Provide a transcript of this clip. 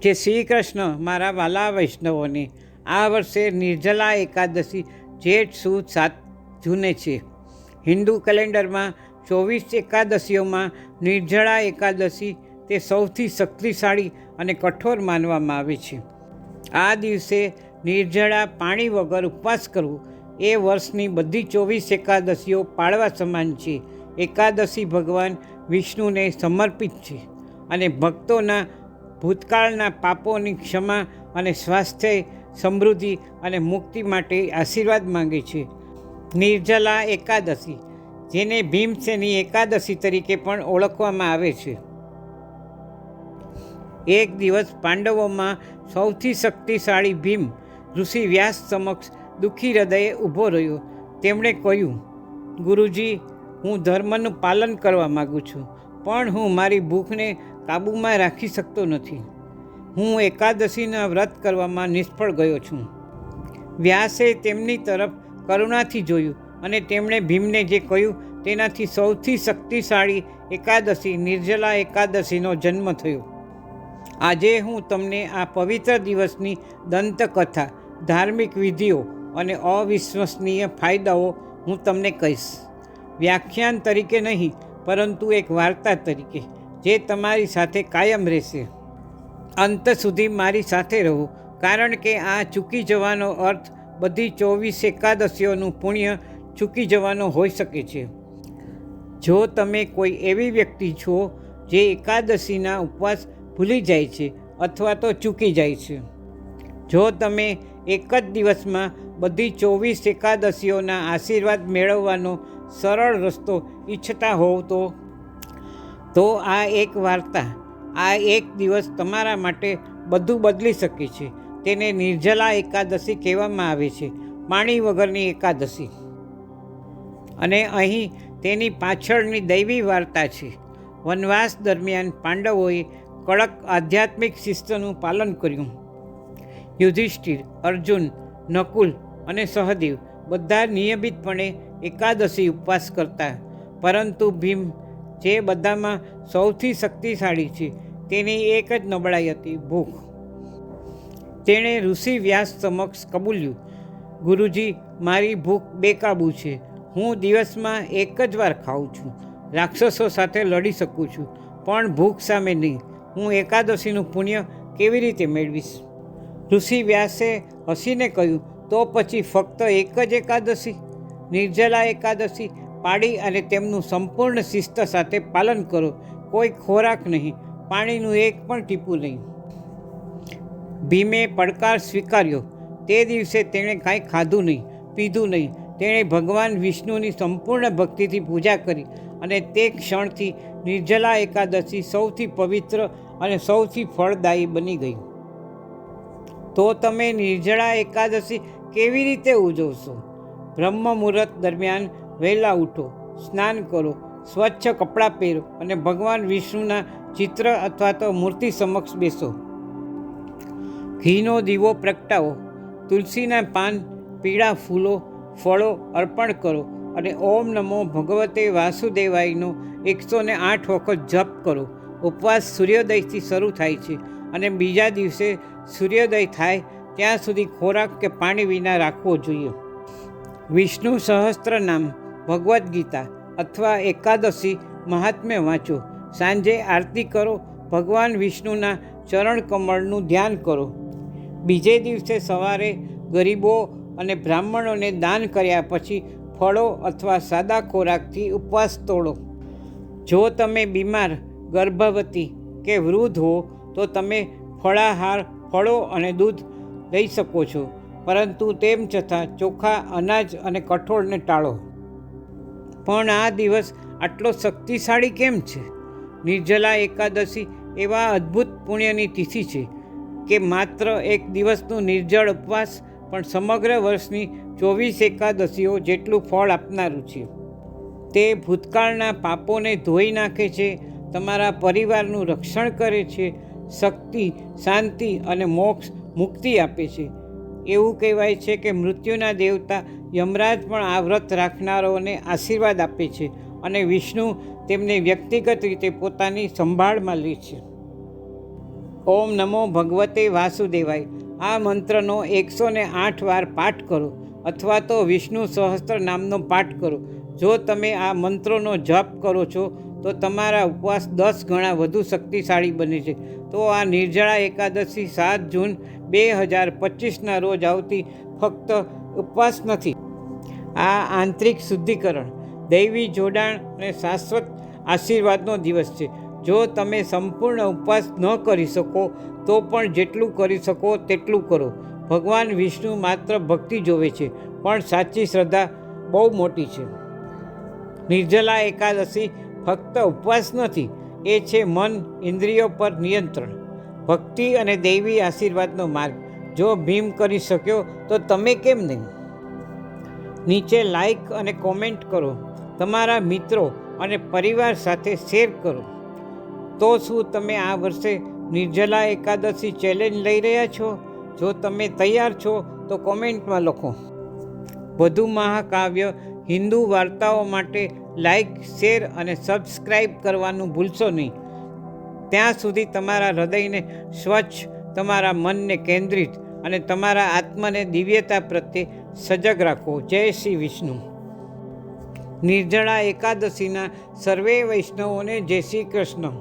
કે શ્રી કૃષ્ણ મારા વાલા વૈષ્ણવોને આ વર્ષે નિર્જલા એકાદશી જેઠ સુદ 7 જૂને છે. હિન્દુ કેલેન્ડરમાં 24 એકાદશીઓમાં નિર્જળા એકાદશી તે સૌથી શક્તિશાળી અને કઠોર માનવામાં આવે છે. આ દિવસે નિર્જળા પાણી વગર ઉપવાસ કરવું એ વર્ષની બધી 24 એકાદશીઓ પાળવા સમાન છે. એકાદશી ભગવાન વિષ્ણુને સમર્પિત છે અને ભક્તોના ભૂતકાળના પાપોની ક્ષમા અને સ્વાસ્થ્ય, સમૃદ્ધિ અને મુક્તિ માટે આશીર્વાદ માંગે છે. નિર્જલા એકાદશી, જેને ભીમસેની એકાદશી તરીકે પણ ઓળખવામાં આવે છે. એક દિવસ પાંડવોમાં સૌથી શક્તિશાળી ભીમ ઋષિ વ્યાસ સમક્ષ દુઃખી હૃદયે ઊભો રહ્યો. તેમણે કહ્યું, ગુરુજી, હું ધર્મનું પાલન કરવા માગું છું, પણ હું મારી ભૂખને કાબૂમાં રાખી શકતો નથી. હું એકાદશીના વ્રત કરવામાં નિષ્ફળ ગયો છું. વ્યાસે તેમની તરફ કરુણાથી જોયું અને તેમણે ભીમને જે કહ્યું તેનાથી સૌથી શક્તિશાળી એકાદશી નિર્જલા એકાદશીનો જન્મ થયો. આજે હું તમને આ પવિત્ર દિવસની દંતકથા, ધાર્મિક વિધિઓ અને અવિશ્વસનીય ફાયદાઓ હું તમને કહીશ. વ્યાખ્યાન તરીકે નહીં, પરંતુ એક વાર્તા તરીકે, જે તમારી સાથે કાયમ રહેશે. અંત સુધી મારી સાથે રહો, કારણ કે આ ચૂકી જવાનો અર્થ બધી 24 એકાદશીઓનું પુણ્ય ચૂકી જવાનો હોઈ શકે છે. જો તમે કોઈ એવી વ્યક્તિ છો જે એકાદશીના ઉપવાસ ભૂલી જાય છે અથવા તો ચૂકી જાય છે, જો તમે એક જ દિવસમાં બધી 24 એકાદશીઓના આશીર્વાદ મેળવવાનો સરળ રસ્તો ઈચ્છતા હોવ તો આ એક વાર્તા, આ એક દિવસ તમારા માટે બધું બદલી શકે છે. તેને નિર્જલા એકાદશી કહેવામાં આવે છે, પાણી વગરની એકાદશી. અને અહીં તેની પાછળની દૈવી વાર્તા છે. વનવાસ દરમિયાન પાંડવોએ કડક આધ્યાત્મિક શિસ્તનું પાલન કર્યું. યુધિષ્ઠિર, અર્જુન, નકુલ અને સહદેવ બધા નિયમિતપણે એકાદશી ઉપવાસ કરતા, પરંતુ ભીમ, જે બધામાં સૌથી શક્તિશાળી છે, તેની એક જ નબળાઈ હતી, ભૂખ. તેણે ઋષિ વ્યાસ સમક્ષ કબૂલ્યું, ગુરુજી, મારી ભૂખ બેકાબૂ છે. હું દિવસમાં એક જ વાર ખાઉં છું. રાક્ષસો સાથે લડી શકું છું, પણ ભૂખ સામે નહીં. હું એકાદશીનું પુણ્ય કેવી રીતે મેળવીશ? ઋષિ વ્યાસે હસીને કહ્યું, તો પછી ફક્ત એક જ એકાદશી, નિર્જલા એકાદશી પાળી અને તેમનું સંપૂર્ણ શિસ્ત સાથે પાલન કરો. કોઈ ખોરાક નહીં, પાણીનું એક પણ ટીપું નહીં. ભીમે પડકાર સ્વીકાર્યો. તે દિવસે તેણે કાંઈ ખાધું નહીં, પીધું નહીં. તેણે ભગવાન વિષ્ણુની સંપૂર્ણ ભક્તિથી પૂજા કરી અને તે ક્ષણથી નિર્જલા એકાદશી સૌથી પવિત્ર અને સૌથી ફળદાયી બની ગઈ. તો તમે નિર્જળા એકાદશી કેવી રીતે ઉજવશો? બ્રહ્મ મુહૂર્ત દરમિયાન વહેલા ઉઠો, સ્નાન કરો, સ્વચ્છ કપડાં પહેરો અને ભગવાન વિષ્ણુના ચિત્ર અથવા તો મૂર્તિ સમક્ષ બેસો. ઘીનો દીવો પ્રગટાવો, તુલસીના પાન, પીળા ફૂલો, ફળો અર્પણ કરો અને ઓમ નમો ભગવતે વાસુદેવાયનો 108 વખત જપ કરો. ઉપવાસ સૂર્યોદયથી શરૂ થાય છે અને બીજા દિવસે સૂર્યોદય થાય ત્યાં સુધી ખોરાક કે પાણી વિના રાખવો જોઈએ. વિષ્ણુ સહસ્ત્ર નામ, ભગવદ્ ગીતા અથવા એકાદશી મહાત્મ્ય વાંચો. સાંજે આરતી કરો, ભગવાન વિષ્ણુના ચરણ કમળનું ધ્યાન કરો. બીજે દિવસે સવારે ગરીબો અને બ્રાહ્મણોને દાન કર્યા પછી ફળો અથવા સાદા ખોરાકથી ઉપવાસ તોડો. જો તમે બીમાર, ગર્ભવતી કે વૃદ્ધ હો તો તમે ફળાહાર, ફળો અને દૂધ લઈ શકો છો, પરંતુ તેમ છતાં ચોખા, અનાજ અને કઠોળને ટાળો. પણ આ દિવસ આટલો શક્તિશાળી કેમ છે? નિર્જલા એકાદશી એવા અદ્ભુત પુણ્યની તિથિ છે કે માત્ર એક દિવસનું નિર્જળ ઉપવાસ પણ સમગ્ર વર્ષની 24 એકાદશીઓ જેટલું ફળ આપનારું છે. તે ભૂતકાળના પાપોને ધોઈ નાખે છે, તમારા પરિવારનું રક્ષણ કરે છે, શક્તિ, શાંતિ અને મોક્ષ, મુક્તિ આપે છે. એવું કહેવાય છે કે મૃત્યુના દેવતા યમરાજ પણ આ વ્રત રાખનારાઓને આશીર્વાદ આપે છે અને વિષ્ણુ તેમને વ્યક્તિગત રીતે પોતાની સંભાળમાં લે છે. ઓમ નમો ભગવતે વાસુદેવાય. આ મંત્રનો 108 વાર પાઠ કરો અથવા તો વિષ્ણુ સહસ્ત્ર નામનો પાઠ કરો. જો તમે આ મંત્રોનો જપ કરો છો તો તમારા ઉપવાસ 10 ગણા વધુ શક્તિશાળી બને છે. તો આ નિર્જળા એકાદશી 7 જૂન 2025ના રોજ આવતી ફક્ત ઉપવાસ નથી, આ આંતરિક શુદ્ધિકરણ, દૈવી જોડાણ અને શાશ્વત આશીર્વાદનો દિવસ છે. જો તમે સંપૂર્ણ ઉપવાસ ન કરી શકો તો પણ જેટલું કરી શકો તેટલું કરો. ભગવાન વિષ્ણુ માત્ર ભક્તિ જોવે છે, પણ સાચી શ્રદ્ધા બહુ મોટી છે. નિર્જલા એકાદશી ફક્ત ઉપવાસ નથી, એ છે મન ઇન્દ્રિયો પર નિયંત્રણ, ભક્તિ અને દૈવી આશીર્વાદનો માર્ગ. જો ભીમ કરી શક્યો તો તમે કેમ નહીં? નીચે લાઈક અને કોમેન્ટ કરો, તમારા મિત્રો અને પરિવાર સાથે શેર કરો. તો શું તમે આ વર્ષે નિર્જલા એકાદશી ચેલેન્જ લઈ રહ્યા છો? જો તમે તૈયાર છો તો કોમેન્ટમાં લખો. વધુ મહાકાવ્ય હિન્દુ વાર્તાઓ માટે લાઈક, શેર અને સબસ્ક્રાઈબ કરવાનું ભૂલશો નહીં. ત્યાં સુધી તમારા હૃદયને સ્વચ્છ, તમારા મનને કેન્દ્રિત અને તમારા આત્માને દિવ્યતા પ્રત્યે સજગ રાખો. જય શ્રી વિષ્ણુ. નિર્જળા એકાદશીના સર્વે વૈષ્ણવોને જય શ્રી કૃષ્ણ.